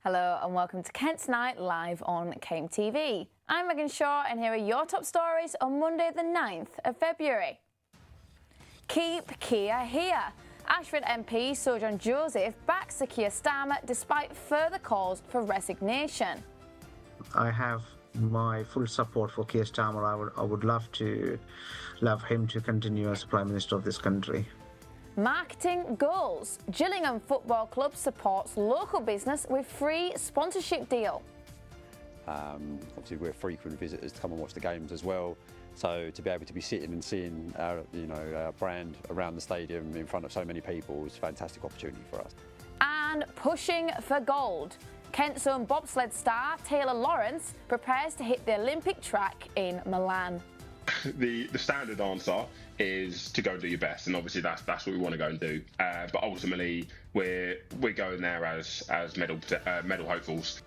Hello and welcome to Kent Tonight live on KMTV. I'm Megan Shaw and here are your top stories on Monday the 9th of February. Keep Keir here. Ashford MP Sojourn Joseph backs Sir Keir Starmer despite further calls for resignation. I have my full support for Keir Starmer. I would love him to continue as Prime Minister of this country. Marketing goals. Gillingham Football Club supports local business with free sponsorship deal. Obviously we're frequent visitors to come and watch the games as well. So to be able to be sitting and seeing our brand around the stadium in front of so many people is a fantastic opportunity for us. And pushing for gold. Kent's own bobsled star Taylor Lawrence prepares to hit the Olympic track in Milan. The standard answer is to go and do your best, and obviously that's what we want to go and do. But ultimately, we're going there as medal hopefuls.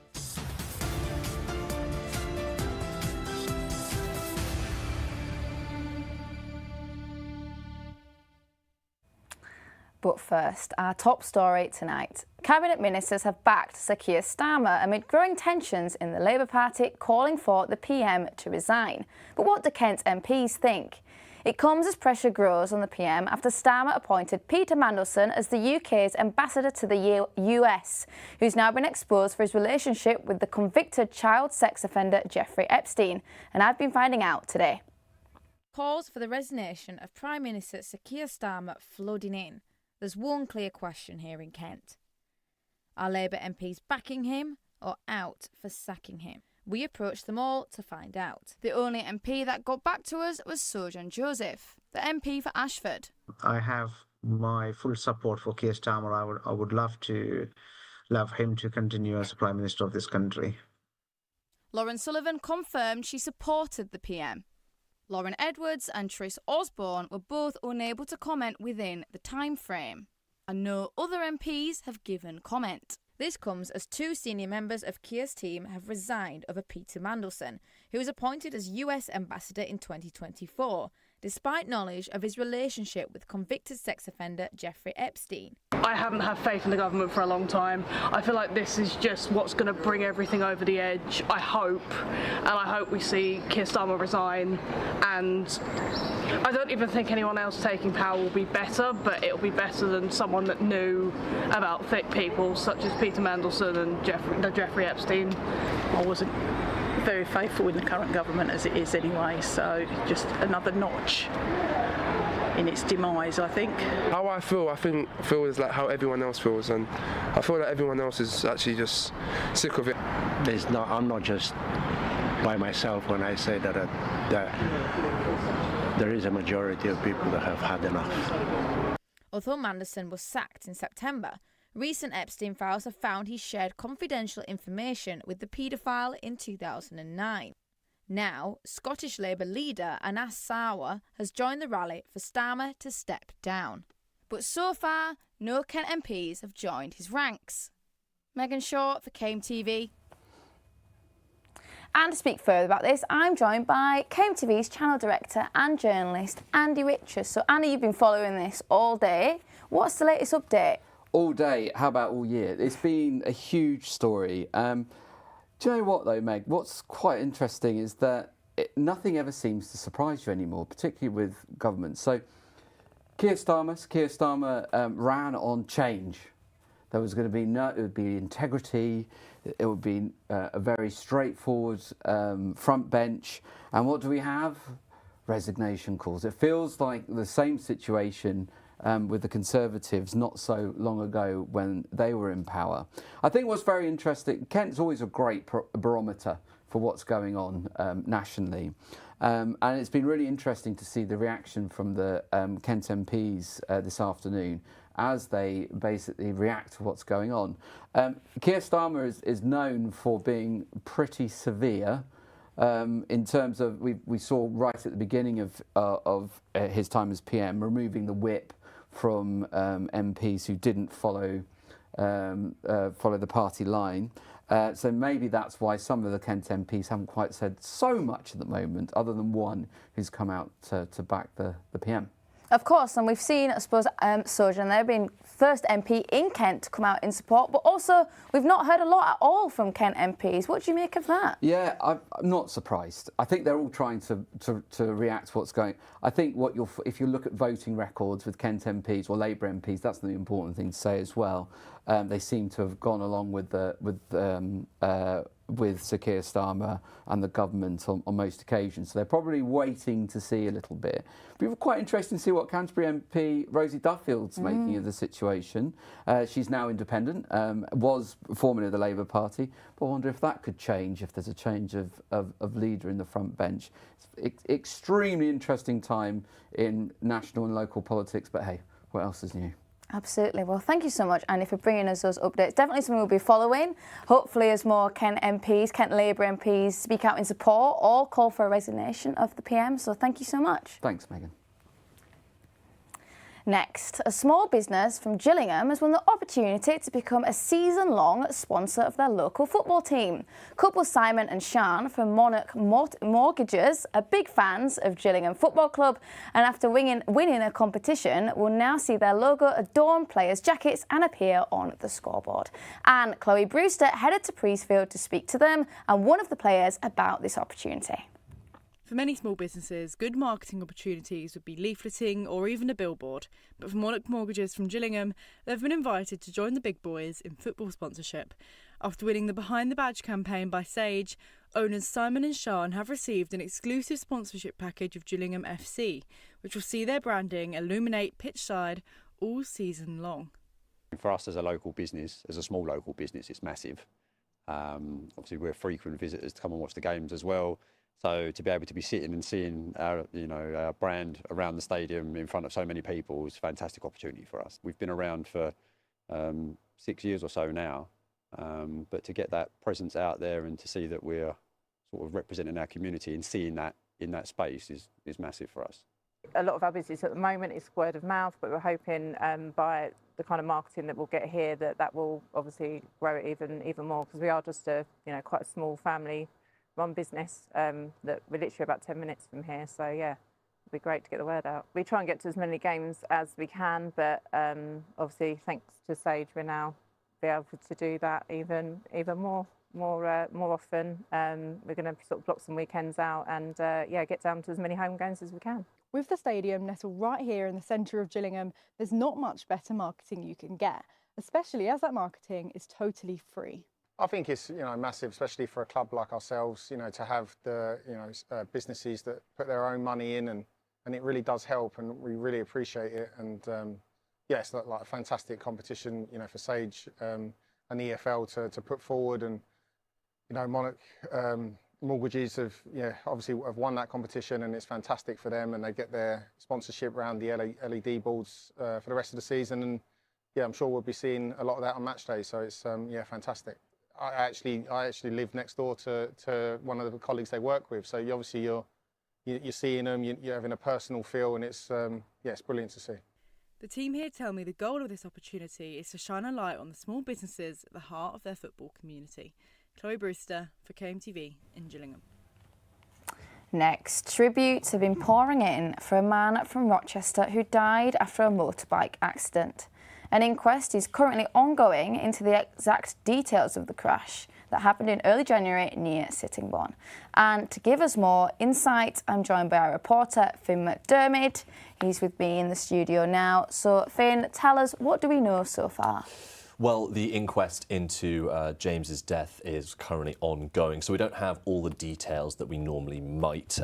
But first, our top story tonight. Cabinet ministers have backed Sir Keir Starmer amid growing tensions in the Labour Party calling for the PM to resign. But what do Kent MPs think? It comes as pressure grows on the PM after Starmer appointed Peter Mandelson as the UK's ambassador to the US, who's now been exposed for his relationship with the convicted child sex offender Jeffrey Epstein. And I've been finding out today. Calls for the resignation of Prime Minister Sir Keir Starmer flooding in. There's one clear question here in Kent. Are Labour MPs backing him or out for sacking him? We approached them all to find out. The only MP that got back to us was Sojourn Joseph, the MP for Ashford. I have my full support for Keir Starmer. I would love him to continue as Prime Minister of this country. Lauren Sullivan confirmed she supported the PM. Lauren Edwards and Tris Osborne were both unable to comment within the time frame, and no other MPs have given comment. This comes as two senior members of Keir's team have resigned over Peter Mandelson, who was appointed as US ambassador in 2024, despite knowledge of his relationship with convicted sex offender Jeffrey Epstein. I haven't had faith in the government for a long time. I feel like this is just what's going to bring everything over the edge, I hope. And I hope we see Keir Starmer resign. And I don't even think anyone else taking power will be better, but it'll be better than someone that knew about thick people such as Peter Mandelson and Jeffrey Epstein. I wasn't very faithful in the current government as it is anyway, so just another notch in its demise, I think. How I feel is like how everyone else feels, and I feel that everyone else is actually just sick of it. I'm not just by myself when I say that there is a majority of people that have had enough. Although Mandelson was sacked in September, recent Epstein files have found he shared confidential information with the paedophile in 2009. Now, Scottish Labour leader Anas Sarwar has joined the rally for Starmer to step down. But so far, no Kent MPs have joined his ranks. Megan Shaw for KMTV. And to speak further about this, I'm joined by KMTV's channel director and journalist Andy Richards. So Andy, you've been following this all day. What's the latest update? All day, how about all year? It's been a huge story. Do you know what though, Meg? What's quite interesting is that nothing ever seems to surprise you anymore, particularly with government. So Keir Starmer ran on change. There was going to be it would be integrity, it would be a very straightforward front bench. And what do we have? Resignation calls. It feels like the same situation with the Conservatives not so long ago when they were in power. I think what's very interesting, Kent's always a great barometer for what's going on nationally. And it's been really interesting to see the reaction from the Kent MPs this afternoon as they basically react to what's going on. Keir Starmer is known for being pretty severe in terms of, we saw right at the beginning of his time as PM, removing the whip from MPs who didn't follow the party line. So maybe that's why some of the Kent MPs haven't quite said so much at the moment, other than one who's come out to back the PM. Of course, and we've seen, I suppose, Sojan, they've been first MP in Kent to come out in support, but also we've not heard a lot at all from Kent MPs. What do you make of that? Yeah, I'm not surprised. I think they're all trying to react to what's going. I think if you look at voting records with Kent MPs or Labour MPs, that's the important thing to say as well. They seem to have gone along with Sir Keir Starmer and the government on most occasions. So they're probably waiting to see a little bit. But it was quite interesting to see what Canterbury MP Rosie Duffield's making of the situation. She's now independent, was formerly of the Labour Party, but I wonder if that could change, if there's a change of leader in the front bench. It's extremely interesting time in national and local politics, but hey, what else is new? Absolutely. Well, thank you so much, Annie, for bringing us those updates. Definitely something we'll be following. Hopefully, as more Kent MPs, Kent Labour MPs speak out in support or call for a resignation of the PM. So thank you so much. Thanks, Megan. Next, a small business from Gillingham has won the opportunity to become a season-long sponsor of their local football team. Couple Simon and Sian from Monarch Mortgages are big fans of Gillingham Football Club, and after winning a competition, will now see their logo adorn players' jackets and appear on the scoreboard. And Chloe Brewster headed to Priestfield to speak to them and one of the players about this opportunity. For many small businesses, good marketing opportunities would be leafleting or even a billboard. But for Monarch Mortgages from Gillingham, they've been invited to join the big boys in football sponsorship. After winning the Behind the Badge campaign by Sage, owners Simon and Sian have received an exclusive sponsorship package of Gillingham FC, which will see their branding illuminate pitch side all season long. For us as a local business, as a small local business, it's massive. Obviously, we're frequent visitors to come and watch the games as well. So to be able to be sitting and seeing our brand around the stadium in front of so many people is a fantastic opportunity for us. We've been around for 6 years or so now, but to get that presence out there and to see that we're sort of representing our community and seeing that in that space is massive for us. A lot of our business at the moment is word of mouth, but we're hoping by the kind of marketing that we'll get here that will obviously grow it even more, because we are just quite a small family run business that we're literally about 10 minutes from here, so yeah, it'd be great to get the word out. We try and get to as many games as we can, but obviously thanks to Sage we're now be able to do that even more often. We're going to sort of block some weekends out and get down to as many home games as we can. With the stadium nestled right here in the centre of Gillingham, there's not much better marketing you can get, especially as that marketing is totally free. I think it's massive, especially for a club like ourselves, to have the businesses that put their own money in, and it really does help, and we really appreciate it. And it's like a fantastic competition, for Sage and the EFL to put forward, and Monarch Mortgages have obviously have won that competition, and it's fantastic for them, and they get their sponsorship around the LED boards for the rest of the season, and I'm sure we'll be seeing a lot of that on match day. So it's fantastic. I actually live next door to one of the colleagues they work with, so you're seeing them, you're having a personal feel, and it's brilliant to see. The team here tell me the goal of this opportunity is to shine a light on the small businesses at the heart of their football community. Chloe Brewster for KMTV in Gillingham. Next, tributes have been pouring in for a man from Rochester who died after a motorbike accident. An inquest is currently ongoing into the exact details of the crash that happened in early January near Sittingbourne. And to give us more insight, I'm joined by our reporter, Finn McDermott. He's with me in the studio now. So, Finn, tell us, what do we know so far? Well, the inquest into James's death is currently ongoing, so we don't have all the details that we normally might.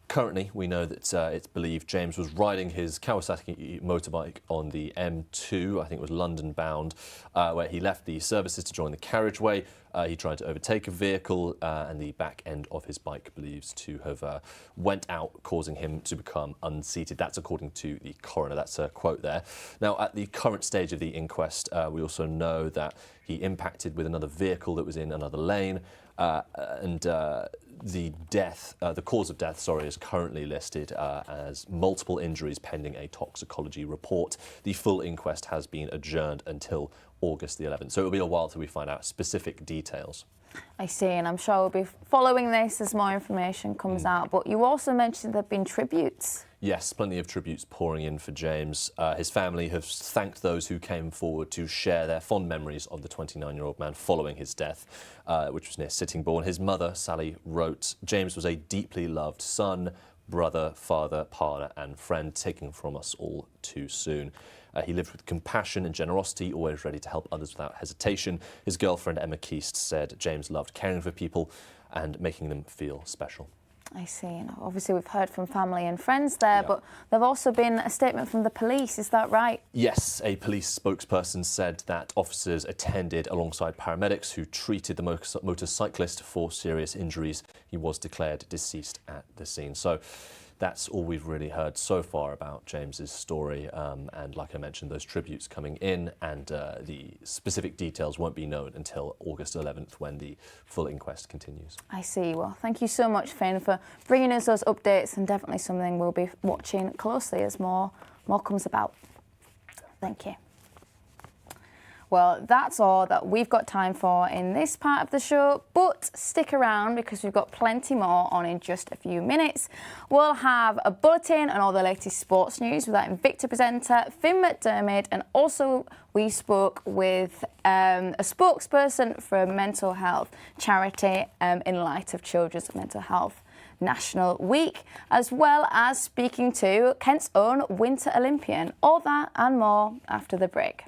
Currently, we know that it's believed James was riding his Kawasaki motorbike on the M2, I think it was London bound, where he left the services to join the carriageway. He tried to overtake a vehicle and the back end of his bike believes to have went out, causing him to become unseated. That's according to the coroner. That's a quote there. Now, at the current stage of the inquest, we also know that he impacted with another vehicle that was in another lane. The cause of death, is currently listed as multiple injuries pending a toxicology report. The full inquest has been adjourned until August the 11th, so it'll be a while till we find out specific details. I see, and I'm sure we'll be following this as more information comes out. But you also mentioned there have been tributes. Yes, plenty of tributes pouring in for James. His family have thanked those who came forward to share their fond memories of the 29-year-old man following his death, which was near Sittingbourne. His mother, Sally, wrote, "James was a deeply loved son, brother, father, partner and friend, taken from us all too soon. He lived with compassion and generosity, always ready to help others without hesitation." His girlfriend, Emma Keast, said James loved caring for people and making them feel special. I see. And obviously, we've heard from family and friends there, but there've also been a statement from the police. Is that right? Yes, a police spokesperson said that officers attended alongside paramedics who treated the motorcyclist for serious injuries. He was declared deceased at the scene. So that's all we've really heard so far about James's story. And like I mentioned, those tributes coming in, and the specific details won't be known until August 11th when the full inquest continues. I see. Well, thank you so much, Finn, for bringing us those updates, and definitely something we'll be watching closely as more comes about. Thank you. Well, that's all that we've got time for in this part of the show, but stick around because we've got plenty more on in just a few minutes. We'll have a bulletin and all the latest sports news with our Invicta presenter, Finn McDermott, and also we spoke with a spokesperson for a mental health charity in light of Children's Mental Health National Week, as well as speaking to Kent's own Winter Olympian. All that and more after the break.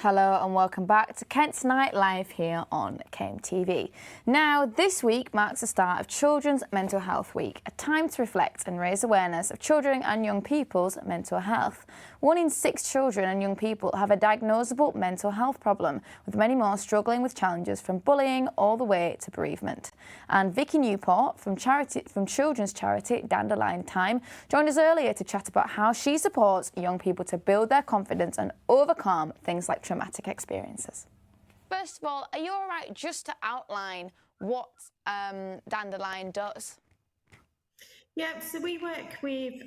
Hello and welcome back to Kent Tonight live here on KMTV. Now, this week marks the start of Children's Mental Health Week, a time to reflect and raise awareness of children and young people's mental health. 1 in 6 children and young people have a diagnosable mental health problem, with many more struggling with challenges from bullying all the way to bereavement. And Vicky Newport from children's charity Dandelion Time joined us earlier to chat about how she supports young people to build their confidence and overcome things like traumatic experiences. First of all, are you all right just to outline what Dandelion does? Yeah, so we work with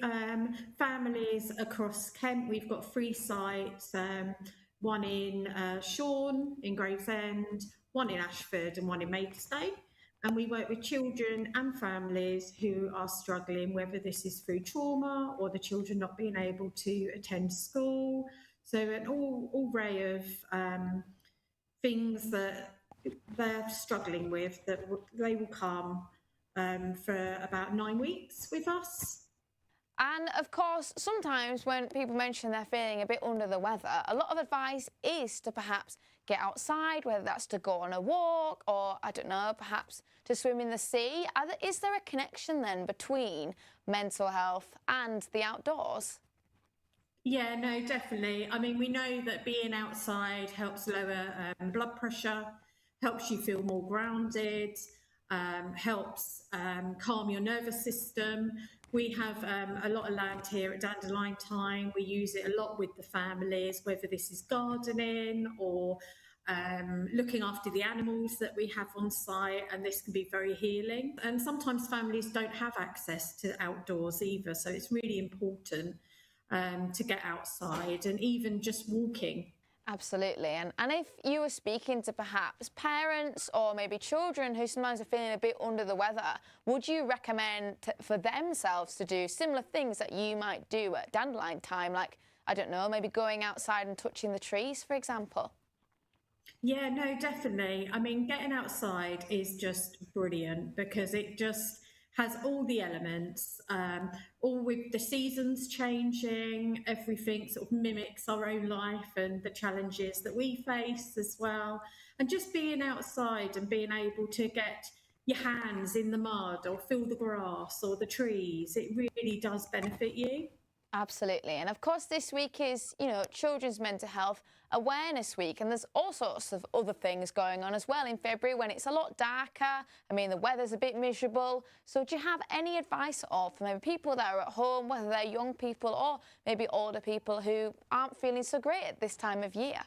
families across Kent. We've got 3 sites, one in Shorn, in Gravesend, one in Ashford and one in Maidstone. And we work with children and families who are struggling, whether this is through trauma or the children not being able to attend school. So an all array of things that they're struggling with, that they will come for about 9 weeks with us. And of course, sometimes when people mention they're feeling a bit under the weather, a lot of advice is to perhaps get outside, whether that's to go on a walk or, I don't know, perhaps to swim in the sea. Is there a connection then between mental health and the outdoors? Yeah, no, definitely. I mean, we know that being outside helps lower blood pressure, helps you feel more grounded, helps calm your nervous system. We have a lot of land here at Dandelion Time. We use it a lot with the families, whether this is gardening or looking after the animals that we have on site, and this can be very healing. And sometimes families don't have access to outdoors either, so it's really important to get outside and even just walking. Absolutely. And if you were speaking to perhaps parents or maybe children who sometimes are feeling a bit under the weather, would you recommend for themselves to do similar things that you might do at Dandelion Time, like, I don't know, maybe going outside and touching the trees, for example? Yeah, no, definitely. I mean, getting outside is just brilliant because it just has all the elements, all with the seasons changing, everything sort of mimics our own life and the challenges that we face as well. And just being outside and being able to get your hands in the mud or feel the grass or the trees, it really does benefit you. Absolutely. And of course, this week is, Children's Mental Health Awareness Week. And there's all sorts of other things going on as well in February when it's a lot darker. I mean, the weather's a bit miserable. So do you have any advice at all for maybe people that are at home, whether they're young people or maybe older people who aren't feeling so great at this time of year?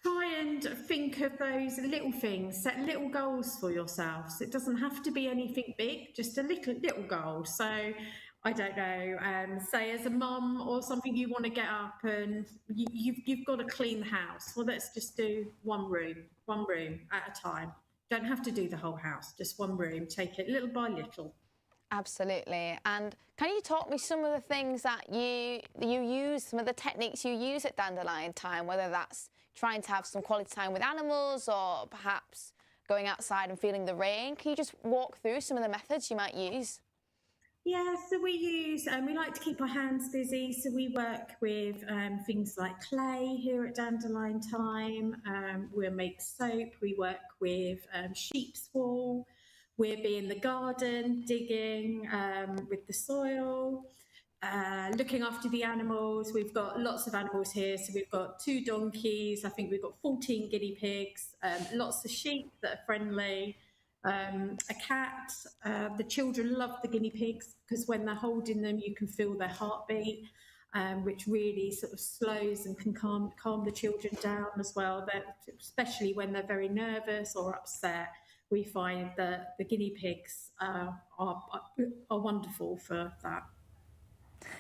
Try and think of those little things, set little goals for yourselves. It doesn't have to be anything big, just a little goal. So I don't know, say as a mum or something, you want to get up and you've got to clean the house. Well, let's just do one room at a time. Don't have to do the whole house, just one room. Take it little by little. Absolutely. And can you talk me some of the things that you use, some of the techniques you use at Dandelion Time, whether that's trying to have some quality time with animals or perhaps going outside and feeling the rain? Can you just walk through some of the methods you might use? Yeah, so we like to keep our hands busy. So we work with things like clay here at Dandelion Time. We make soap. We work with sheep's wool. We'll be in the garden digging with the soil, looking after the animals. We've got lots of animals here. So we've got 2 donkeys. I think we've got 14 guinea pigs, lots of sheep that are friendly. A cat. The children love the guinea pigs because when they're holding them, you can feel their heartbeat, which really sort of slows and can calm the children down as well. Especially when they're very nervous or upset, we find that the guinea pigs are wonderful for that.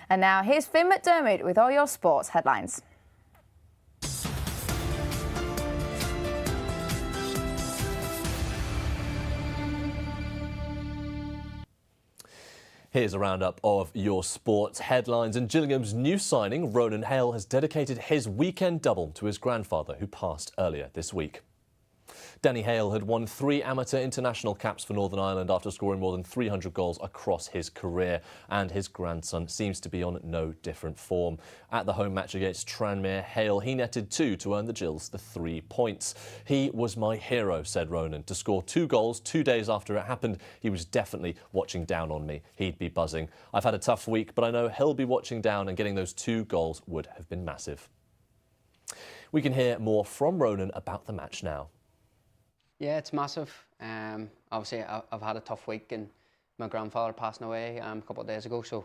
And now here's Finn McDermott with all your sports headlines. Here's a roundup of your sports headlines. And Gillingham's new signing, Ronan Hale, has dedicated his weekend double to his grandfather, who passed earlier this week. Danny Hale had won 3 amateur international caps for Northern Ireland after scoring more than 300 goals across his career, and his grandson seems to be on no different form. At the home match against Tranmere, Hale, he netted 2 to earn the Gills the 3 points. He was my hero, said Ronan. To score 2 goals 2 days after it happened, he was definitely watching down on me. He'd be buzzing. I've had a tough week, but I know he'll be watching down, and getting those 2 goals would have been massive. We can hear more from Ronan about the match now. Yeah, it's massive. Obviously, I've had a tough week, and my grandfather passing away a couple of days ago, so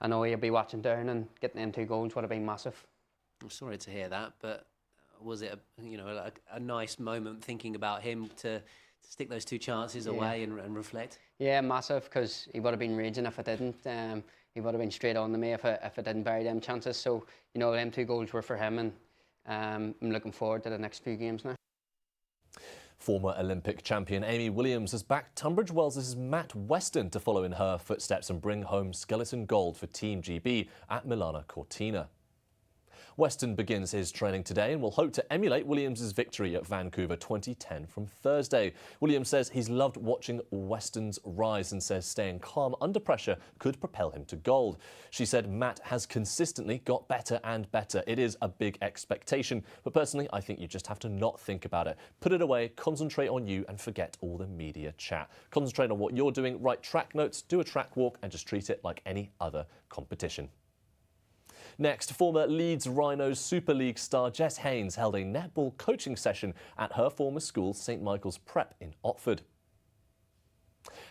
I know he'll be watching down, and getting them 2 goals would have been massive. I'm sorry to hear that, but was it a nice moment thinking about him to stick those 2 chances away and reflect? Yeah, massive, because he would have been raging if I didn't. He would have been straight on to me if I didn't bury them chances. So, them 2 goals were for him, and I'm looking forward to the next few games now. Former Olympic champion Amy Williams has backed Tunbridge Wells' Matt Weston to follow in her footsteps and bring home skeleton gold for Team GB at Milano Cortina. Weston begins his training today and will hope to emulate Williams' victory at Vancouver 2010 from Thursday. Williams says he's loved watching Weston's rise and says staying calm under pressure could propel him to gold. She said Matt has consistently got better and better. It is a big expectation, but personally I think you just have to not think about it. Put it away, concentrate on you and forget all the media chat. Concentrate on what you're doing, write track notes, do a track walk and just treat it like any other competition. Next, former Leeds Rhinos Super League star Jess Haynes held a netball coaching session at her former school, St Michael's Prep in Otford.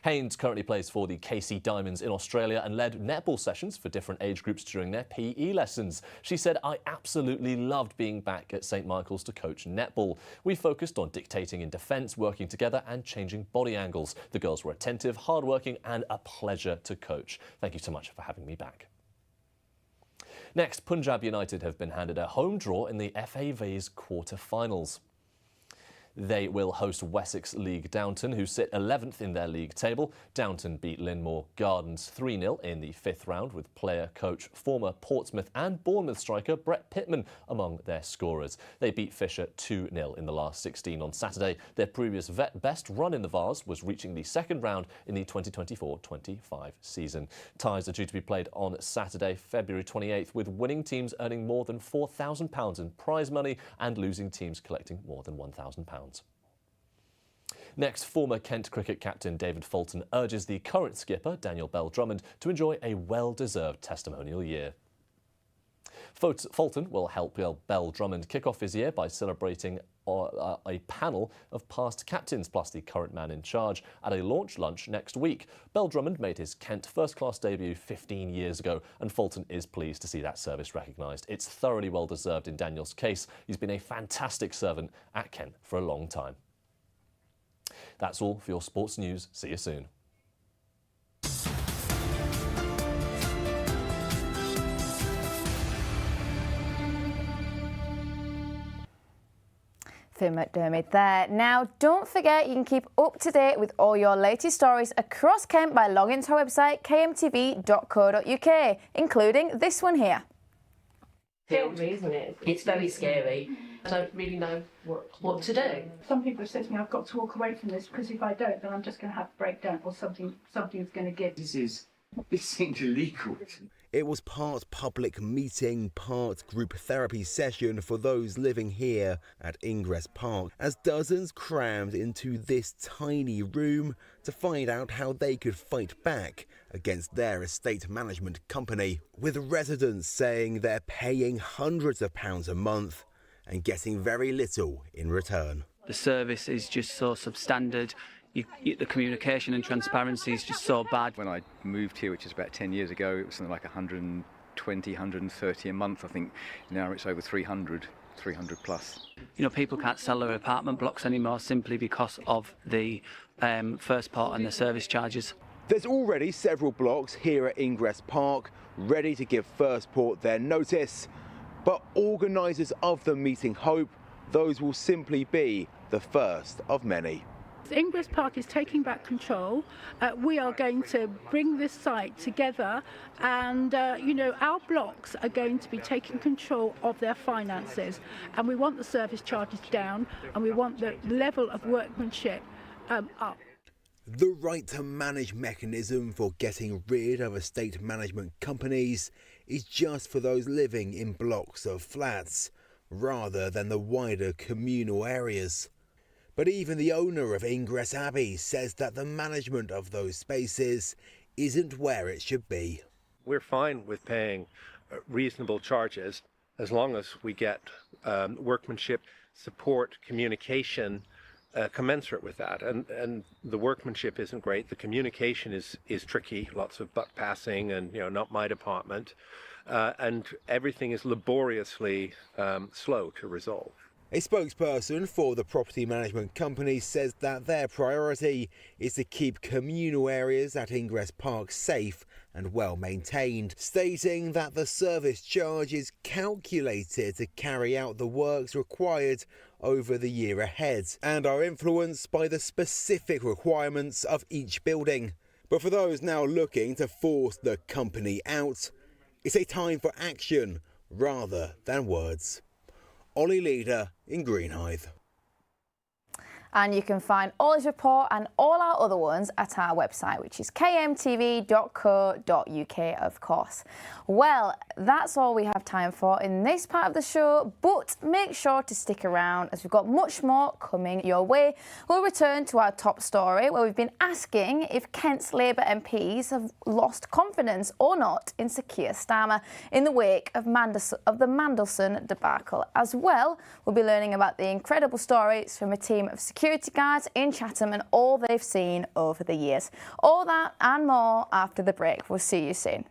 Haynes currently plays for the KC Diamonds in Australia and led netball sessions for different age groups during their PE lessons. She said, I absolutely loved being back at St Michael's to coach netball. We focused on dictating in defence, working together and changing body angles. The girls were attentive, hardworking and a pleasure to coach. Thank you so much for having me back. Next, Punjab United have been handed a home draw in the FAV's quarter-finals. They will host Wessex League Downton, who sit 11th in their league table. Downton beat Linmore Gardens 3-0 in the 5th round, with player, coach, former Portsmouth and Bournemouth striker Brett Pittman among their scorers. They beat Fisher 2-0 in the last 16 on Saturday. Their previous best run in the Vase was reaching the 2nd round in the 2024-25 season. Ties are due to be played on Saturday, February 28th, with winning teams earning more than £4,000 in prize money and losing teams collecting more than £1,000. Next, former Kent cricket captain David Fulton urges the current skipper, Daniel Bell-Drummond, to enjoy a well-deserved testimonial year. Fulton will help Bell-Drummond kick off his year by celebrating a panel of past captains plus the current man in charge at a launch lunch next week. Bell-Drummond made his Kent first-class debut 15 years ago, and Fulton is pleased to see that service recognised. It's thoroughly well-deserved in Daniel's case. He's been a fantastic servant at Kent for a long time. That's all for your sports news. See you soon. Phil McDermott there. Now, don't forget you can keep up to date with all your latest stories across Kent by logging to our website kmtv.co.uk, including this one here. Scary, isn't it? It's very scary. I don't really know what to do. Some people have said to me, I've got to walk away from this because if I don't, then I'm just going to have a breakdown or something's going to give. This seems illegal. It was part public meeting, part group therapy session for those living here at Ingress Park, as dozens crammed into this tiny room to find out how they could fight back against their estate management company, with residents saying they're paying hundreds of pounds a month and getting very little in return. The service is just so substandard. The communication and transparency is just so bad. When I moved here, which is about 10 years ago, it was something like 120, 130 a month. I think now it's over 300 plus. People can't sell their apartment blocks anymore simply because of the first part and the service charges. There's already several blocks here at Ingress Park ready to give First Port their notice, but organisers of the meeting hope those will simply be the first of many. Ingress Park is taking back control. We are going to bring this site together, and our blocks are going to be taking control of their finances, and we want the service charges down, and we want the level of workmanship up. The right to manage mechanism for getting rid of estate management companies is just for those living in blocks of flats, rather than the wider communal areas. But even the owner of Ingress Abbey says that the management of those spaces isn't where it should be. We're fine with paying reasonable charges as long as we get workmanship, support, communication commensurate with that. And the workmanship isn't great. The communication is tricky, lots of buck passing and, not my department. And everything is laboriously slow to resolve. A spokesperson for the property management company says that their priority is to keep communal areas at Ingress Park safe and well maintained, stating that the service charge is calculated to carry out the works required over the year ahead and are influenced by the specific requirements of each building. But for those now looking to force the company out, it's a time for action rather than words. Ollie Leader in Greenhithe. And you can find all his report and all our other ones at our website, which is kmtv.co.uk, of course. Well, that's all we have time for in this part of the show, but make sure to stick around as we've got much more coming your way. We'll return to our top story, where we've been asking if Kent's Labour MPs have lost confidence or not in Sir Keir Starmer in the wake of the Mandelson debacle. As well, we'll be learning about the incredible stories from a team of security guards in Chatham and all they've seen over the years. All that and more after the break. We'll see you soon.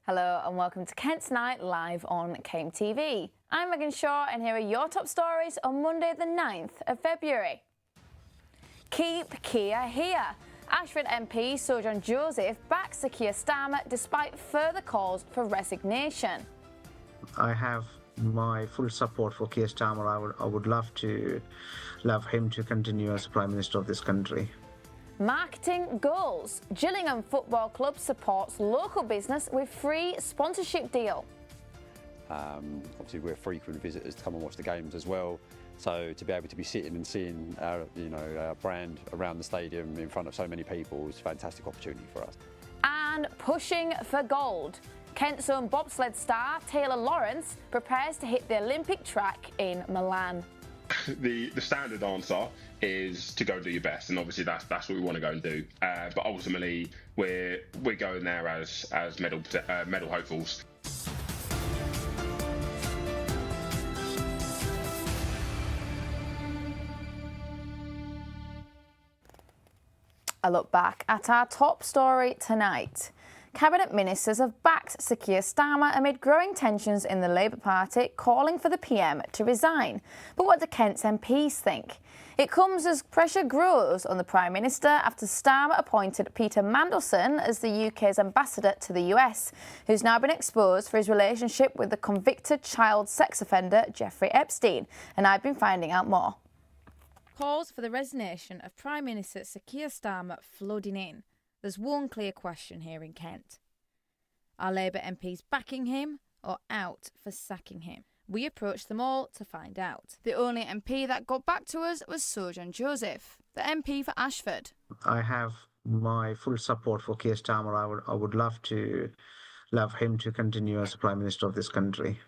Hello and welcome to Kent Tonight live on KMTV. I'm Megan Shaw and here are your top stories on Monday the 9th of February. Keep Kia here. Ashford MP Sojourn Joseph backs Sir Keir Starmer despite further calls for resignation. I have my full support for Keir Starmer. I would love him to continue as Prime Minister of this country. Marketing goals. Gillingham Football Club supports local business with free sponsorship deal. Obviously, we're frequent visitors to come and watch the games as well. So to be able to be sitting and seeing our brand around the stadium in front of so many people is a fantastic opportunity for us. And pushing for gold. Kent's own bobsled star Taylor Lawrence prepares to hit the Olympic track in Milan. The standard answer is to go do your best, and obviously that's what we want to go and do. But ultimately, we're going there as medal hopefuls. A look back at our top story tonight. Cabinet ministers have backed Sir Keir Starmer amid growing tensions in the Labour Party, calling for the PM to resign. But what do Kent's MPs think? It comes as pressure grows on the Prime Minister after Starmer appointed Peter Mandelson as the UK's ambassador to the US, who's now been exposed for his relationship with the convicted child sex offender Jeffrey Epstein. And I've been finding out more. Calls for the resignation of Prime Minister Sir Keir Starmer flooding in. There's one clear question here in Kent. Are Labour MPs backing him or out for sacking him? We approached them all to find out. The only MP that got back to us was Sojourn Joseph, the MP for Ashford. I have my full support for Keir Starmer. I would love him to continue as Prime Minister of this country.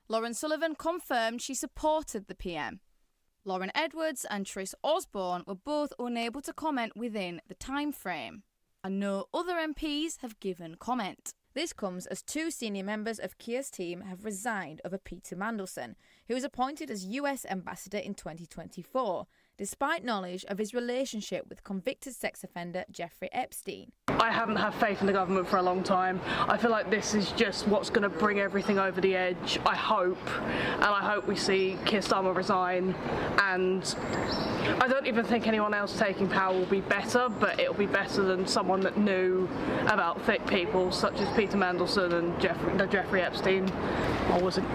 Lauren Sullivan confirmed she supported the PM. Lauren Edwards and Tris Osborne were both unable to comment within the time frame, and no other MPs have given comment. This comes as two senior members of Keir's team have resigned over Peter Mandelson, who was appointed as US ambassador in 2024, despite knowledge of his relationship with convicted sex offender Jeffrey Epstein. I haven't had faith in the government for a long time. I feel like this is just what's going to bring everything over the edge. I hope we see Keir Starmer resign, and I don't even think anyone else taking power will be better, but it'll be better than someone that knew about thick people such as Peter Mandelson and Jeffrey Epstein. I wasn't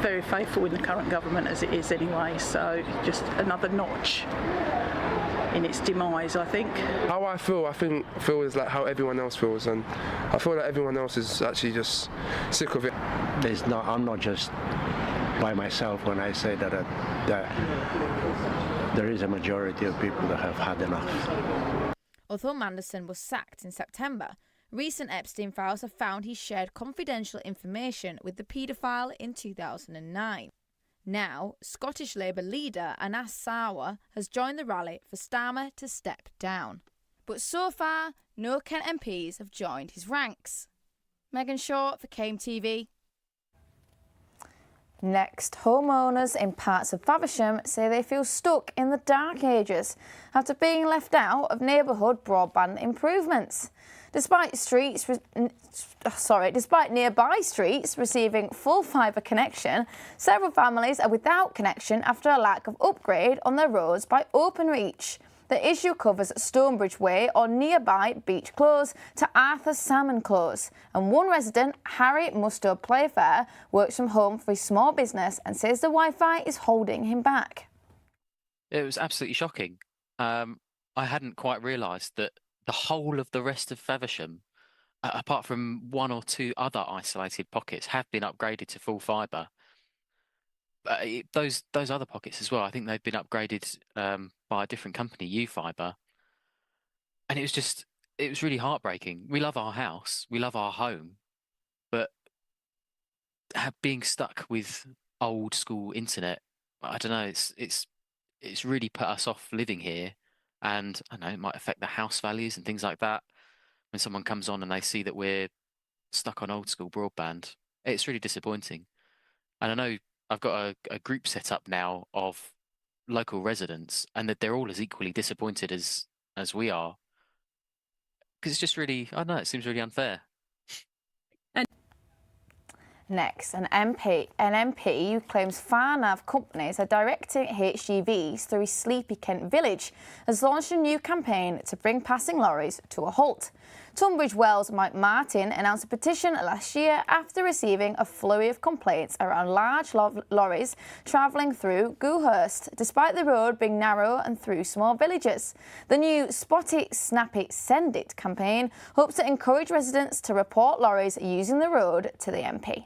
very faithful in the current government as it is anyway, so just another notch in its demise, I think. How I feel is like how everyone else feels, and I feel like everyone else is actually just sick of it. I'm not just by myself when I say that there is a majority of people that have had enough. Although Mandelson was sacked in September, recent Epstein files have found he shared confidential information with the paedophile in 2009. Now, Scottish Labour leader Anas Sarwar has joined the rally for Starmer to step down. But so far, no Kent MPs have joined his ranks. Megan Shaw for KMTV. Next, homeowners in parts of Faversham say they feel stuck in the dark ages after being left out of neighbourhood broadband improvements. Despite nearby streets receiving full fibre connection, several families are without connection after a lack of upgrade on their roads by Openreach. The issue covers Stonebridge Way or nearby Beach Close to Arthur Salmon Close. And one resident, Harry Musto Playfair, works from home for his small business and says the Wi-Fi is holding him back. It was absolutely shocking. I hadn't quite realised that the whole of the rest of Faversham, apart from one or two other isolated pockets, have been upgraded to full fibre. Those other pockets as well, I think they've been upgraded by a different company, U-Fibre. And it was really heartbreaking. We love our house, we love our home, but being stuck with old school internet, I don't know, it's really put us off living here. And I know it might affect the house values and things like that. When someone comes on and they see that we're stuck on old school broadband, it's really disappointing. And I know I've got a group set up now of local residents, and that they're all as equally disappointed as we are. Because it's just really, I don't know, it seems really unfair. Next, an MP who claims far-nav companies are directing HGVs through Sleepy Kent Village has launched a new campaign to bring passing lorries to a halt. Tunbridge Wells Mike Martin announced a petition last year after receiving a flurry of complaints around large lorries travelling through Goohurst, despite the road being narrow and through small villages. The new Spot It, Snap It, Send It campaign hopes to encourage residents to report lorries using the road to the MP.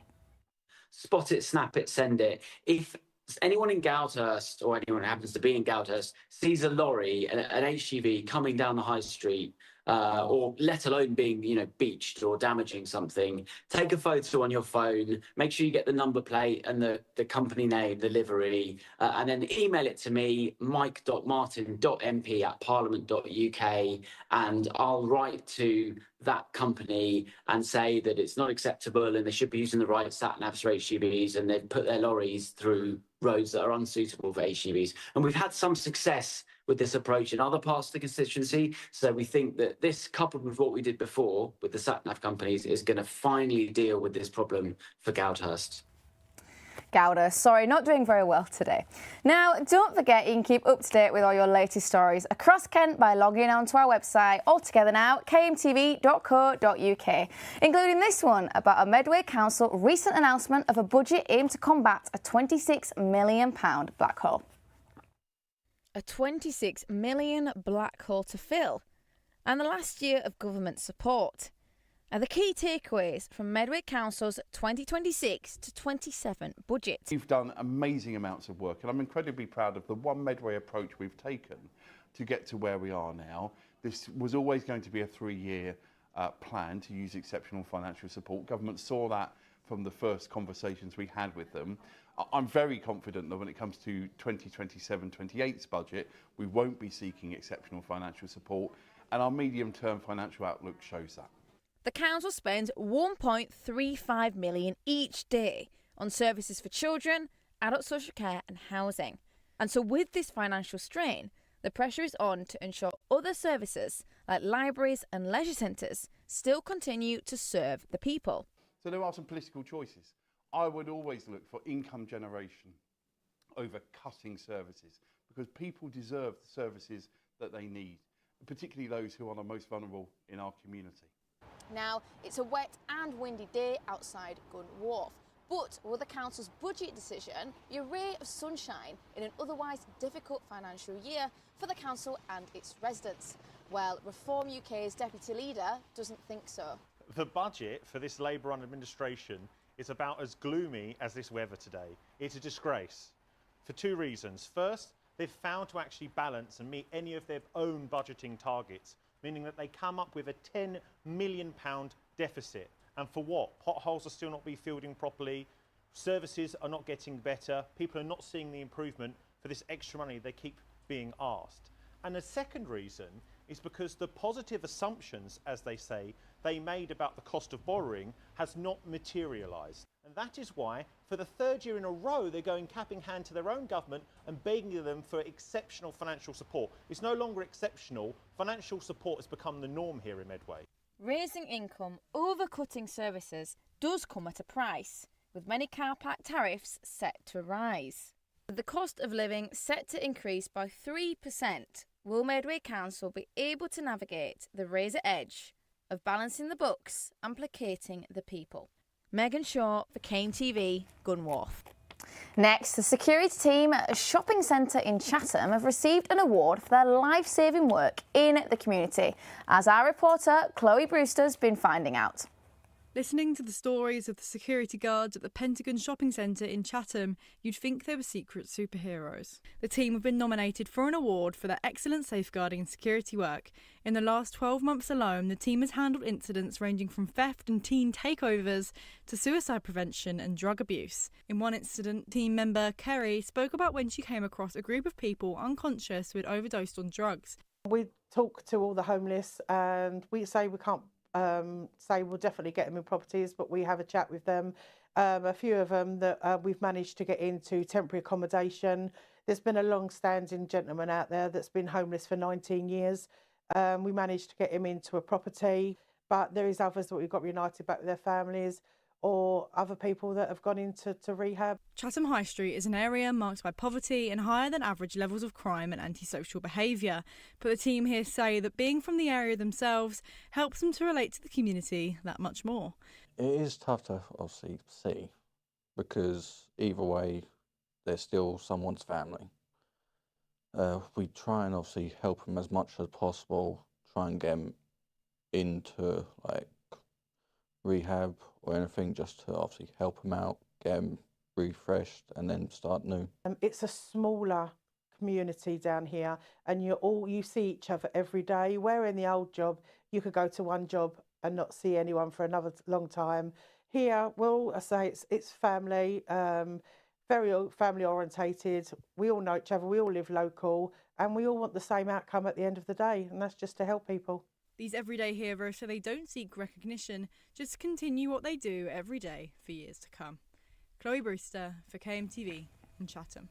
Spot it, snap it, send it. If anyone in Goudhurst or anyone who happens to be in Goudhurst sees a lorry, an HGV coming down the high street, or let alone being, beached or damaging something, take a photo on your phone, make sure you get the number plate and the company name, the livery, and then email it to me, mike.martin.mp@parliament.uk, and I'll write to that company and say that it's not acceptable and they should be using the right sat-navs for HGVs, and they've put their lorries through roads that are unsuitable for HGVs. And we've had some success with this approach in other parts of the constituency. So we think that this, coupled with what we did before with the sat-nav companies, is going to finally deal with this problem for Goudhurst. Gouda, sorry, not doing very well today. Now, don't forget you can keep up to date with all your latest stories across Kent by logging on to our website, altogether now, kmtv.co.uk, including this one about a Medway Council recent announcement of a budget aimed to combat a £26 million black hole. A £26 million black hole to fill, and the last year of government support are the key takeaways from Medway Council's 2026 to 27 budget. We've done amazing amounts of work, and I'm incredibly proud of the One Medway approach we've taken to get to where we are now. This was always going to be a 3-year plan to use exceptional financial support. Government saw that from the first conversations we had with them. I'm very confident that when it comes to 2027-28's budget, we won't be seeking exceptional financial support, and our medium-term financial outlook shows that. The council spends £1.35 million each day on services for children, adult social care and housing. And so with this financial strain, the pressure is on to ensure other services like libraries and leisure centres still continue to serve the people. So there are some political choices. I would always look for income generation over cutting services, because people deserve the services that they need, particularly those who are the most vulnerable in our community. Now, it's a wet and windy day outside Gun Wharf, but will the council's budget decision be a ray of sunshine in an otherwise difficult financial year for the council and its residents? Well, Reform UK's deputy leader doesn't think so. The budget for this Labour-run administration is about as gloomy as this weather today. It's a disgrace for 2 reasons. First, they've failed to actually balance and meet any of their own budgeting targets, meaning that they come up with a £10 million deficit. And for what? Potholes are still not being filled in properly, services are not getting better, people are not seeing the improvement for this extra money they keep being asked. And the second reason is because the positive assumptions, as they say, they made about the cost of borrowing has not materialised. And that is why, for the 3rd year in a row, they're going cap in hand to their own government and begging them for exceptional financial support. It's no longer exceptional. Financial support has become the norm here in Medway. Raising income over cutting services does come at a price, with many car park tariffs set to rise. With the cost of living set to increase by 3%, will Medway Council be able to navigate the razor edge of balancing the books and placating the people? Megan Shaw for KMTV, Gun Wharf. Next, the security team at a shopping centre in Chatham have received an award for their life-saving work in the community, as our reporter Chloe Brewster's been finding out. Listening to the stories of the security guards at the Pentagon Shopping Centre in Chatham, you'd think they were secret superheroes. The team have been nominated for an award for their excellent safeguarding and security work. In the last 12 months alone, the team has handled incidents ranging from theft and teen takeovers to suicide prevention and drug abuse. In one incident, team member Kerry spoke about when she came across a group of people unconscious who had overdosed on drugs. We talk to all the homeless and we say we can't say we'll definitely get them in properties, but we have a chat with them. A few of them that we've managed to get into temporary accommodation. There's been a long-standing gentleman out there that's been homeless for 19 years. We managed to get him into a property, but there is others that we've got reunited back with their families. or other people that have gone into rehab. Chatham High Street is an area marked by poverty and higher than average levels of crime and antisocial behaviour. But the team here say that being from the area themselves helps them to relate to the community that much more. It is tough to obviously see, because either way, they're still someone's family. We try and obviously help them as much as possible, try and get them into like rehab or anything, just to obviously help them out, get them refreshed and then start new. It's a smaller community down here, and you see each other every day. Where in the old job you could go to one job and not see anyone for another long time. Here, well, I say it's family, very family orientated. We all know each other, we all live local, and we all want the same outcome at the end of the day, and that's just to help people. These everyday heroes say they don't seek recognition, just continue what they do every day for years to come. Chloe Brewster for KMTV in Chatham.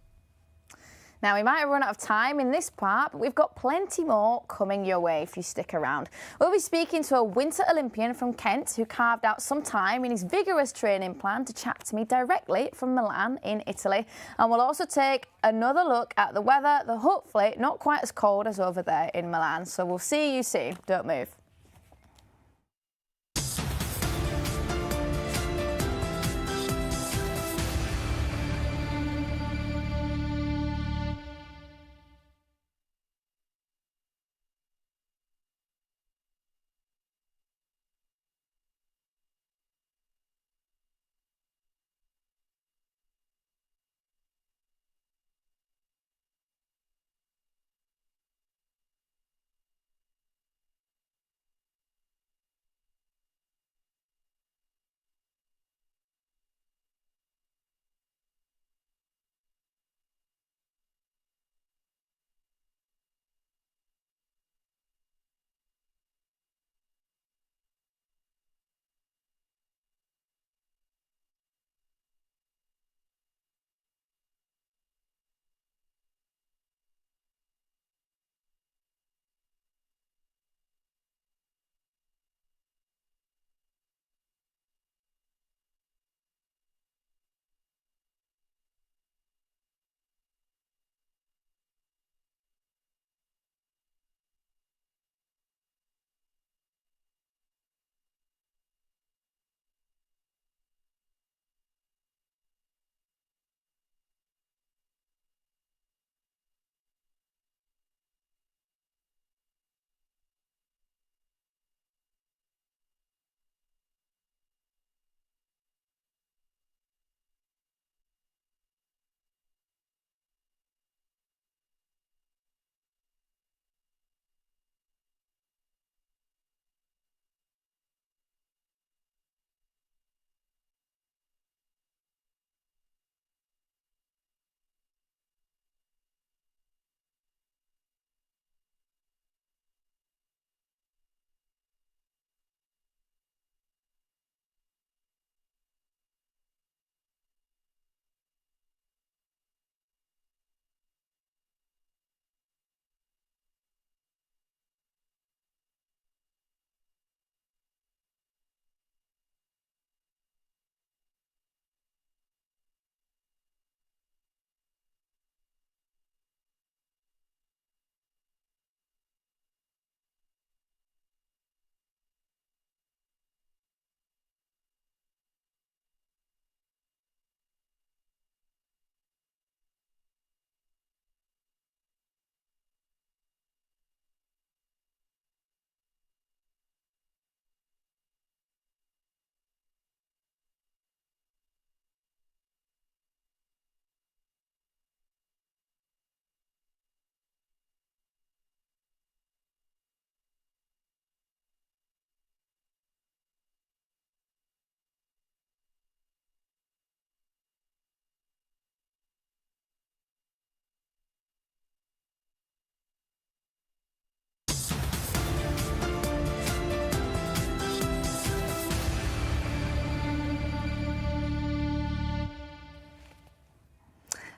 Now, we might have run out of time in this part, but we've got plenty more coming your way if you stick around. We'll be speaking to a Winter Olympian from Kent who carved out some time in his vigorous training plan to chat to me directly from Milan in Italy. And we'll also take another look at the weather, though hopefully not quite as cold as over there in Milan. So we'll see you soon. Don't move.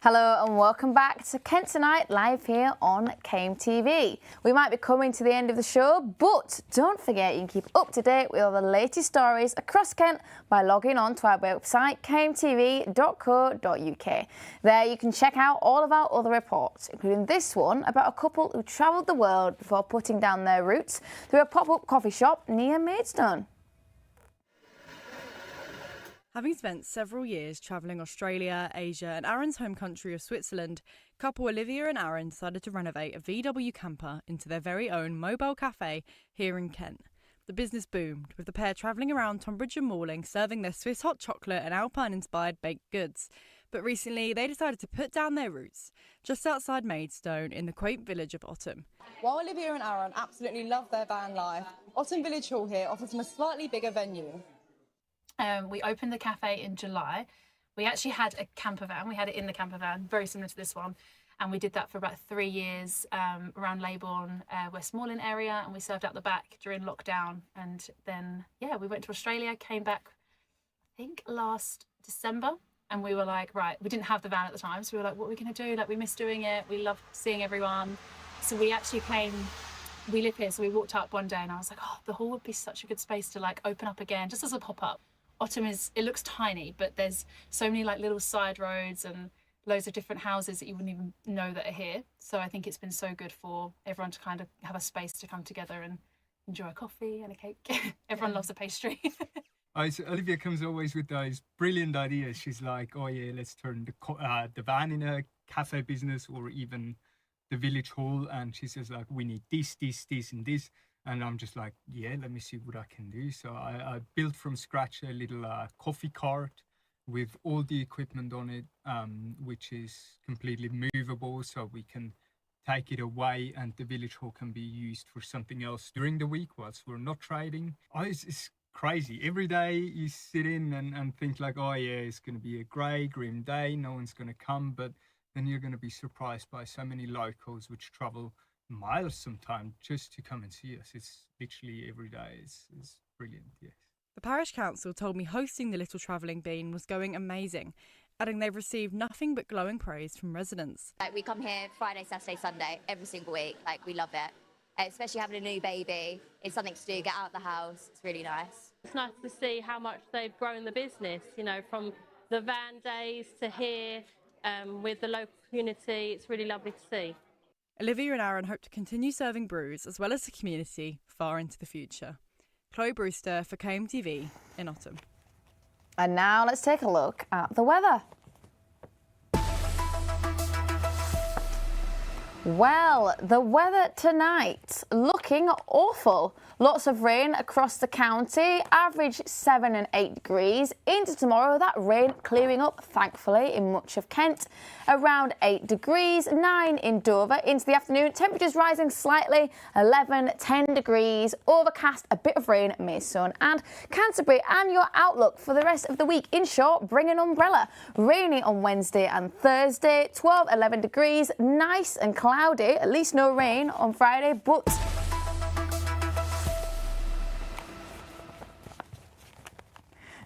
Hello and welcome back to Kent Tonight, live here on KMTV. We might be coming to the end of the show, but don't forget you can keep up to date with all the latest stories across Kent by logging on to our website kmtv.co.uk. There you can check out all of our other reports, including this one about a couple who travelled the world before putting down their roots through a pop-up coffee shop near Maidstone. Having spent several years travelling Australia, Asia and Aaron's home country of Switzerland, couple Olivia and Aaron decided to renovate a VW camper into their very own mobile cafe here in Kent. The business boomed, with the pair travelling around Tonbridge and Malling serving their Swiss hot chocolate and Alpine-inspired baked goods. But recently they decided to put down their roots, just outside Maidstone in the quaint village of Ottom. While Olivia and Aaron absolutely love their van life, Ottom Village Hall here offers them a slightly bigger venue. We opened the cafe in July. We actually had a camper van. We had it in the camper van, very similar to this one. And we did that for about 3 years around Leybourne, Westmoreland area. And we served out the back during lockdown. And then, yeah, we went to Australia, came back, I think, last December. And we were like, right, we didn't have the van at the time. So we were like, what are we going to do? Like, we miss doing it. We love seeing everyone. So we actually we live here. So we walked up one day and I was like, oh, the hall would be such a good space to like open up again, just as a pop-up. Ottom it looks tiny, but there's so many like little side roads and loads of different houses that you wouldn't even know that are here. So I think it's been so good for everyone to kind of have a space to come together and enjoy a coffee and a cake. Everyone loves a pastry. So Olivia comes always with those brilliant ideas. She's like, oh yeah, let's turn the van in a cafe business or even the village hall. And she says like, we need this, this, this and this. And I'm just like, yeah, let me see what I can do. So I built from scratch a little coffee cart with all the equipment on it, which is completely movable. So we can take it away and the village hall can be used for something else during the week whilst we're not trading. It's crazy. Every day you sit in and think like, oh yeah, it's going to be a grey, grim day. No one's going to come. But then you're going to be surprised by so many locals which travel miles sometimes just to come and see us. It's literally every day. It's brilliant, yes. The parish council told me hosting the little travelling bean was going amazing, adding they've received nothing but glowing praise from residents. Like, we come here Friday, Saturday, Sunday every single week. Like, we love it. Especially having a new baby. It's something to do, get out of the house. It's really nice. It's nice to see how much they've grown the business, you know, from the van days to here with the local community. It's really lovely to see. Olivia and Aaron hope to continue serving brews as well as the community far into the future. Chloe Brewster for KMTV in Ottom. And now let's take a look at the weather. Well, the weather tonight looking awful. Lots of rain across the county, average 7 and 8 degrees. Into tomorrow, that rain clearing up, thankfully, in much of Kent. Around 8 degrees, 9 in Dover. Into the afternoon, temperatures rising slightly, 11, 10 degrees. Overcast, a bit of rain at Maidstone and Canterbury. And your outlook for the rest of the week. In short, bring an umbrella. Rainy on Wednesday and Thursday, 12, 11 degrees. Nice and cloudy, at least no rain on Friday, but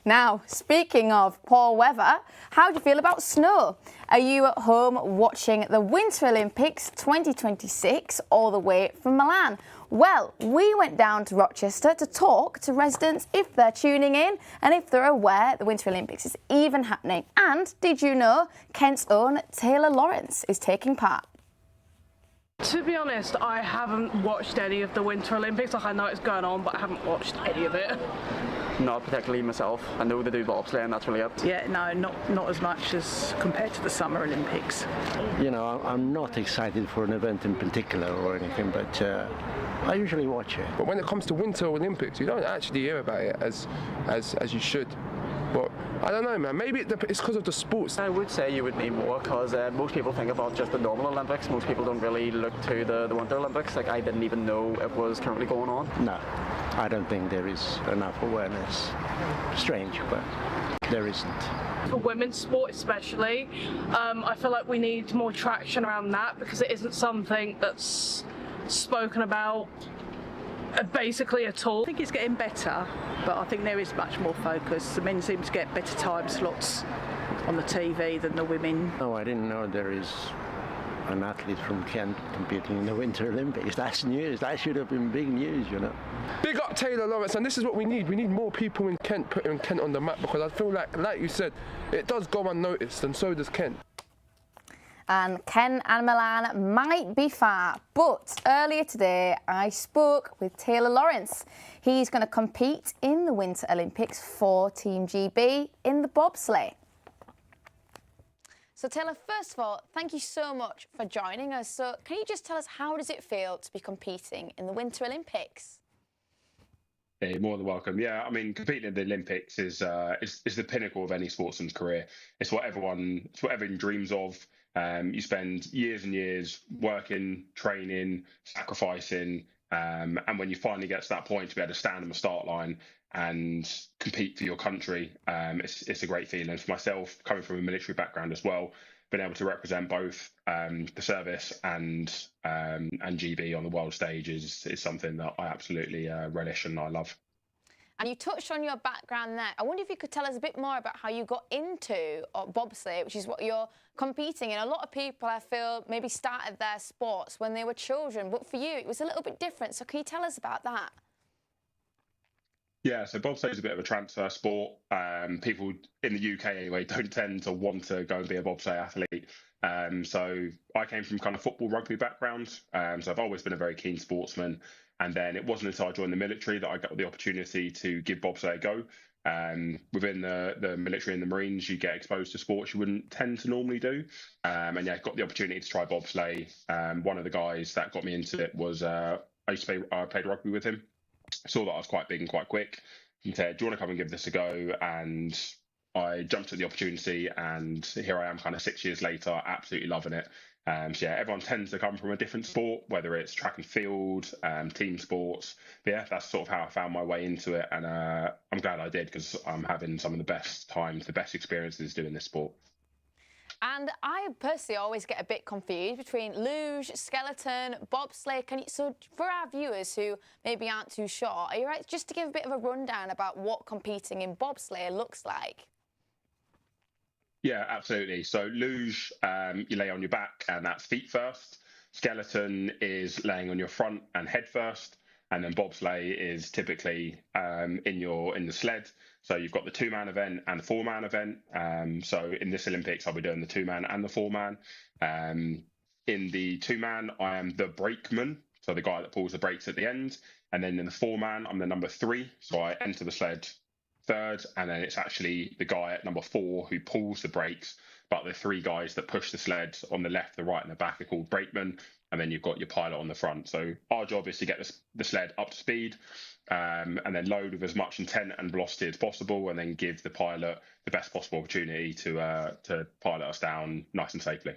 now, speaking of poor weather, how do you feel about snow? Are you at home watching the Winter Olympics 2026 all the way from Milan? Well, we went down to Rochester to talk to residents if they're tuning in and if they're aware the Winter Olympics is even happening. And did you know Kent's own Taylor Lawrence is taking part? To be honest, I haven't watched any of the Winter Olympics. Like, I know it's going on, but I haven't watched any of it. Not particularly myself. I know they do bobsleigh and that's really it. Yeah, no, not as much as compared to the Summer Olympics. You know, I'm not excited for an event in particular or anything, but I usually watch it. But when it comes to Winter Olympics, you don't actually hear about it as you should. But I don't know, man. Maybe it's because of the sports. I would say you would need more because most people think about just the normal Olympics. Most people don't really look to the Winter Olympics. Like, I didn't even know it was currently going on. No, I don't think there is enough awareness. Strange, but there isn't. For women's sport especially, I feel like we need more traction around that because it isn't something that's spoken about basically at all. I think it's getting better, but I think there is much more focus. The men seem to get better time slots on the TV than the women. No, I didn't know there is an athlete from Kent competing in the Winter Olympics. That's news. That should have been big news, you know. Big up Taylor Lawrence, and this is what we need. We need more people in Kent putting Kent on the map, because I feel like you said, it does go unnoticed, and so does Kent. And Ken and Milan might be far, but earlier today I spoke with Taylor Lawrence. He's going to compete in the Winter Olympics for Team GB in the bobsleigh. So Taylor, first of all, thank you so much for joining us. So can you just tell us, how does it feel to be competing in the Winter Olympics? Yeah, you're more than welcome. Yeah, I mean, competing in the Olympics is the pinnacle of any sportsman's career. It's what everyone dreams of. You spend years and years working, training, sacrificing, and when you finally get to that point to be able to stand on the start line and compete for your country, it's a great feeling. For myself, coming from a military background as well, being able to represent both the service and GB on the world stage is something that I absolutely relish and I love. And you touched on your background there. I wonder if you could tell us a bit more about how you got into bobsleigh, which is what you're competing in. A lot of people, I feel, maybe started their sports when they were children, but for you, it was a little bit different. So can you tell us about that? Yeah, so bobsleigh is a bit of a transfer sport. People in the UK anyway don't tend to want to go and be a bobsleigh athlete. So I came from kind of football, rugby background. So I've always been a very keen sportsman. And then it wasn't until I joined the military that I got the opportunity to give bobsleigh a go. Within the military and the Marines, you get exposed to sports you wouldn't tend to normally do. And yeah, got the opportunity to try bobsleigh. One of the guys that got me into it was, I played rugby with him. Saw that I was quite big and quite quick. He said, do you want to come and give this a go? And I jumped at the opportunity, and here I am kind of 6 years later, absolutely loving it. So yeah, everyone tends to come from a different sport, whether it's track and field, team sports. But yeah, that's sort of how I found my way into it. And I'm glad I did, because I'm having some of the best times, the best experiences doing this sport. And I personally always get a bit confused between luge, skeleton, bobsleigh. So for our viewers who maybe aren't too sure, are you right just to give a bit of a rundown about what competing in bobsleigh looks like? Yeah, absolutely. So luge, you lay on your back, and that's feet first. Skeleton is laying on your front and head first. And then bobsleigh is typically in the sled. So you've got the 2-man event and the 4-man event. So in this Olympics, I'll be doing the 2-man and the 4-man. In the 2-man, I am the brakeman, so the guy that pulls the brakes at the end. And then in the 4-man, I'm the number 3. So I enter the sled third, and then it's actually the guy at number 4 who pulls the brakes. But the 3 guys that push the sled on the left, the right, and the back are called brakemen. And then you've got your pilot on the front. So our job is to get the sled up to speed, and then load with as much intent and velocity as possible, and then give the pilot the best possible opportunity to pilot us down nice and safely.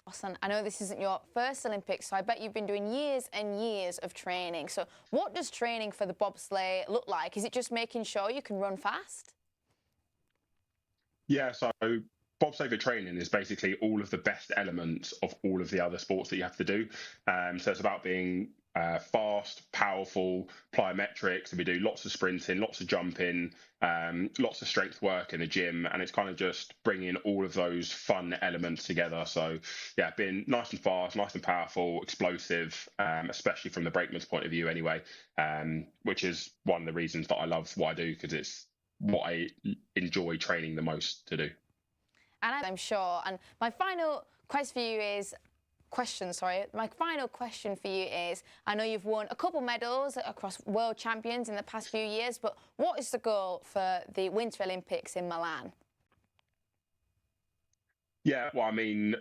Awesome. I know this isn't your first Olympics, so I bet you've been doing years and years of training. So what does training for the bobsleigh look like? Is it just making sure you can run fast? Yeah, so bobsleigh for training is basically all of the best elements of all of the other sports that you have to do. So it's about being fast, powerful, plyometrics. So we do lots of sprinting, lots of jumping, lots of strength work in the gym, and it's kind of just bringing all of those fun elements together. So yeah, being nice and fast, nice and powerful, explosive, especially from the brakeman's point of view anyway, which is one of the reasons that I love what I do, because it's what I enjoy training the most to do. And I'm sure. And my final question for you is, I know you've won a couple medals across world champions in the past few years, but what is the goal for the Winter Olympics in Milan? Yeah, well, I mean,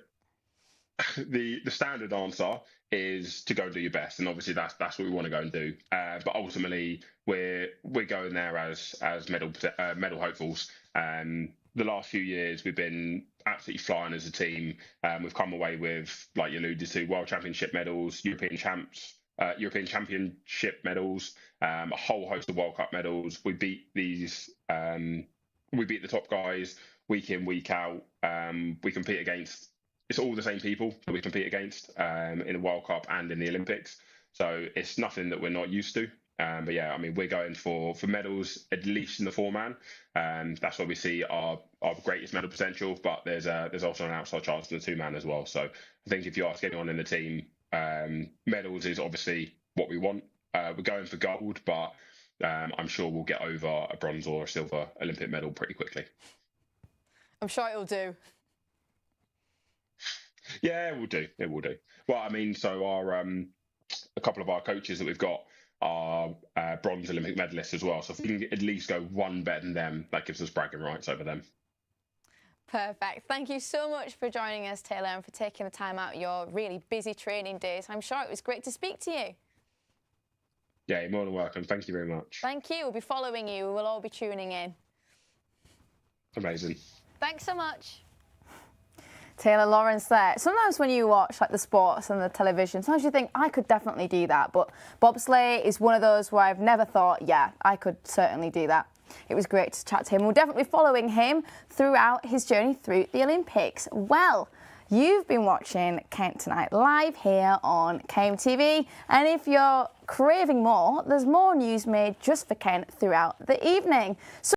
the standard answer is to go do your best, and obviously that's what we want to go and do. But ultimately, we're going there as medal hopefuls. The last few years, we've been absolutely flying as a team. We've come away with, like you alluded to, World Championship medals, European Championship medals, a whole host of World Cup medals. We beat the top guys week in, week out. We compete against, it's all the same people that we compete against in the World Cup and in the Olympics. So it's nothing that we're not used to. But yeah, I mean, we're going for medals at least in the 4-man. That's where we see our greatest medal potential. But there's also an outside chance in the 2-man as well. So I think if you ask anyone in the team, medals is obviously what we want. We're going for gold, but I'm sure we'll get over a bronze or a silver Olympic medal pretty quickly. I'm sure it'll do. Yeah, we'll do. It will do. Well, I mean, so our a couple of our coaches that we've got are bronze Olympic medalists as well. So if we can at least go one better than them, that gives us bragging rights over them. Perfect. Thank you so much for joining us, Taylor, and for taking the time out of your really busy training days. I'm sure it was great to speak to you. Yeah, you're more than welcome. Thank you very much. Thank you. We'll be following you. We'll all be tuning in. Amazing. Thanks so much. Taylor Lawrence there. Sometimes when you watch like the sports and the television, sometimes you think, I could definitely do that. But bobsleigh is one of those where I've never thought, yeah, I could certainly do that. It was great to chat to him. We're definitely following him throughout his journey through the Olympics. Well, you've been watching Kent Tonight live here on KMTV. And if you're craving more, there's more news made just for Kent throughout the evening. So